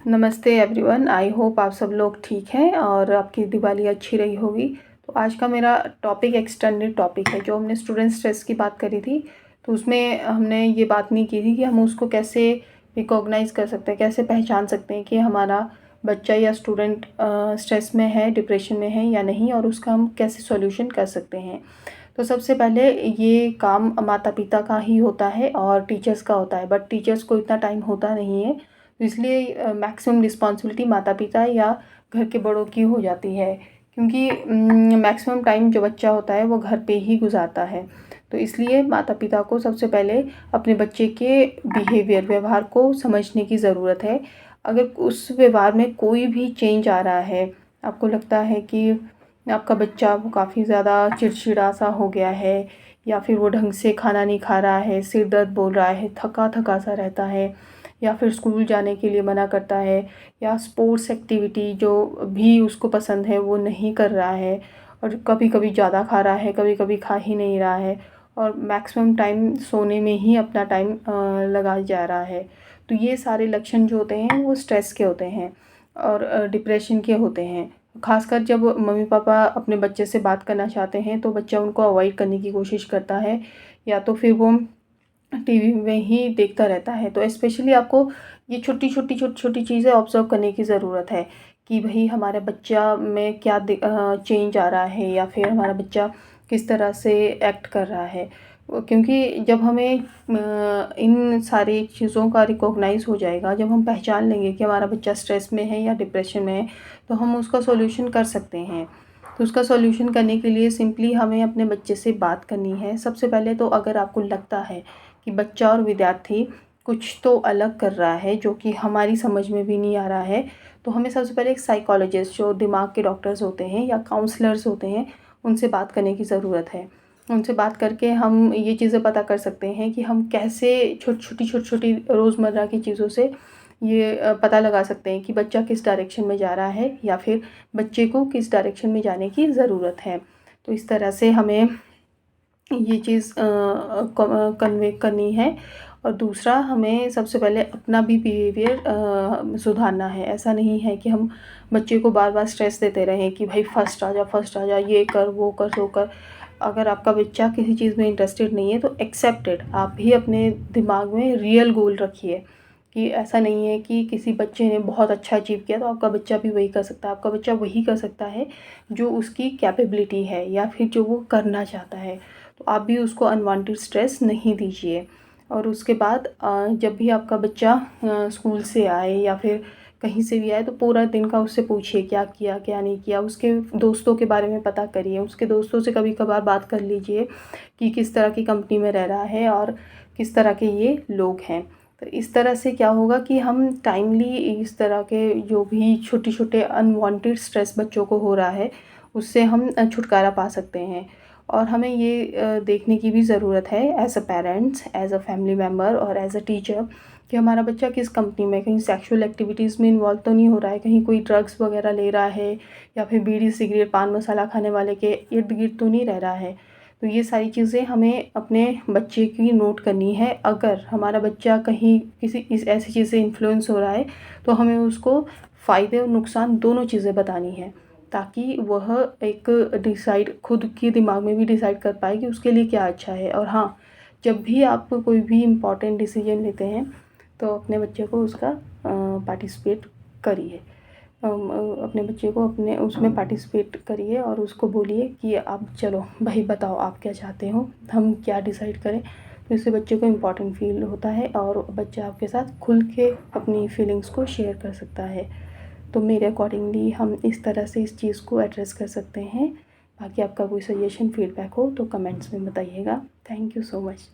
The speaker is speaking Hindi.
नमस्ते एवरीवन। आई होप आप सब लोग ठीक हैं और आपकी दिवाली अच्छी रही होगी। तो आज का मेरा टॉपिक एक्सटेंडेड टॉपिक है। जो हमने स्टूडेंट स्ट्रेस की बात करी थी तो उसमें हमने ये बात नहीं की थी कि हम उसको कैसे रिकॉग्नाइज़ कर सकते हैं, कैसे पहचान सकते हैं कि हमारा बच्चा या स्टूडेंट स्ट्रेस में है, डिप्रेशन में है या नहीं, और उसका हम कैसे सॉल्यूशन कर सकते हैं। तो सबसे पहले ये काम माता पिता का ही होता है और टीचर्स का होता है, बट टीचर्स को इतना टाइम होता नहीं है, तो इसलिए मैक्सिमम रिस्पॉन्सिबिलिटी माता पिता या घर के बड़ों की हो जाती है, क्योंकि मैक्सिमम टाइम जो बच्चा होता है वो घर पे ही गुजारता है। तो इसलिए माता पिता को सबसे पहले अपने बच्चे के व्यवहार को समझने की ज़रूरत है। अगर उस व्यवहार में कोई भी चेंज आ रहा है, आपको लगता है कि आपका बच्चा वो काफ़ी ज़्यादा चिड़चिड़ा सा हो गया है, या फिर वो ढंग से खाना नहीं खा रहा है, सिर दर्द बोल रहा है, थका थका सा रहता है, या फिर स्कूल जाने के लिए मना करता है, या स्पोर्ट्स एक्टिविटी जो भी उसको पसंद है वो नहीं कर रहा है, और कभी कभी ज़्यादा खा रहा है, कभी कभी खा ही नहीं रहा है, और मैक्सिमम टाइम सोने में ही अपना टाइम लगा जा रहा है, तो ये सारे लक्षण जो होते हैं वो स्ट्रेस के होते हैं और डिप्रेशन के होते हैं। खासकर जब मम्मी पापा अपने बच्चे से बात करना चाहते हैं तो बच्चा उनको अवॉइड करने की कोशिश करता है, या तो फिर वो टीवी में ही देखता रहता है। तो स्पेशली आपको ये छोटी छोटी चीज़ें ऑब्ज़र्व करने की ज़रूरत है कि भाई हमारे बच्चा में क्या चेंज आ रहा है, या फिर हमारा बच्चा किस तरह से एक्ट कर रहा है। क्योंकि जब हमें इन सारी चीज़ों का रिकॉग्नाइज़ हो जाएगा, जब हम पहचान लेंगे कि हमारा बच्चा स्ट्रेस में है या डिप्रेशन में है, तो हम उसका सॉल्यूशन कर सकते हैं। तो उसका सॉल्यूशन करने के लिए सिंपली हमें अपने बच्चे से बात करनी है। सबसे पहले तो अगर आपको लगता है कि बच्चा और विद्यार्थी कुछ तो अलग कर रहा है जो कि हमारी समझ में भी नहीं आ रहा है, तो हमें सबसे पहले एक साइकोलॉजिस्ट, जो दिमाग के डॉक्टर्स होते हैं या काउंसलर्स होते हैं, उनसे बात करने की ज़रूरत है। उनसे बात करके हम ये चीज़ें पता कर सकते हैं कि हम कैसे छोटी छोटी रोज़मर्रा की चीज़ों से ये पता लगा सकते हैं कि बच्चा किस डायरेक्शन में जा रहा है, या फिर बच्चे को किस डायरेक्शन में जाने की ज़रूरत है। तो इस तरह से हमें ये चीज़ कन्वे करनी है। और दूसरा, हमें सबसे पहले अपना भी बिहेवियर सुधारना है। ऐसा नहीं है कि हम बच्चे को बार बार स्ट्रेस देते रहें कि भाई फर्स्ट आ जा, ये कर, वो कर, वो कर। अगर आपका बच्चा किसी चीज़ में इंटरेस्टेड नहीं है तो एक्सेप्टेड, आप भी अपने दिमाग में रियल गोल रखिए कि ऐसा नहीं है कि किसी बच्चे ने बहुत अच्छा अचीव किया तो आपका बच्चा भी वही कर सकता है। आपका बच्चा वही कर सकता है जो उसकी कैपेबिलिटी है, या फिर जो वो करना चाहता है। तो आप भी उसको अनवांटेड स्ट्रेस नहीं दीजिए। और उसके बाद जब भी आपका बच्चा स्कूल से आए या फिर कहीं से भी आए, तो पूरा दिन का उससे पूछिए क्या किया क्या नहीं किया। उसके दोस्तों के बारे में पता करिए, उसके दोस्तों से कभी कभार बात कर लीजिए कि किस तरह की कंपनी में रह रहा है और किस तरह के ये लोग हैं। तो इस तरह से क्या होगा कि हम टाइमली इस तरह के जो भी छोटे छोटे अनवांटेड स्ट्रेस बच्चों को हो रहा है उससे हम छुटकारा पा सकते हैं। और हमें ये देखने की भी ज़रूरत है as a parents, as a family member और एज़ अ टीचर कि हमारा बच्चा किस कंपनी में, कहीं सेक्सुअल एक्टिविटीज़ में इन्वॉल्व तो नहीं हो रहा है, कहीं कोई ड्रग्स वगैरह ले रहा है, या फिर बीड़ी सिगरेट पान मसाला खाने वाले के इर्द गिर्द तो नहीं रह रहा है। तो ये सारी चीज़ें हमें अपने बच्चे की नोट करनी है। अगर हमारा बच्चा कहीं किसी इस ऐसी चीज़ से इन्फ्लुएंस हो रहा है तो हमें उसको फ़ायदे और नुकसान दोनों चीज़ें बतानी है, ताकि वह एक डिसाइड खुद के दिमाग में भी डिसाइड कर पाए कि उसके लिए क्या अच्छा है। और हाँ, जब भी आप कोई भी इम्पॉर्टेंट डिसीजन लेते हैं तो अपने बच्चे को उसका पार्टिसिपेट करिए। अपने बच्चे को अपने उसमें पार्टिसिपेट करिए और उसको बोलिए कि आप चलो भाई बताओ आप क्या चाहते हो, हम क्या डिसाइड करें। तो इससे बच्चे को इम्पॉर्टेंट फील होता है और बच्चा आपके साथ खुल के अपनी फीलिंग्स को शेयर कर सकता है। तो मेरे अकॉर्डिंगली हम इस तरह से इस चीज़ को एड्रेस कर सकते हैं। बाकी आपका कोई सजेशन फीडबैक हो तो कमेंट्स में बताइएगा। Thank you so much.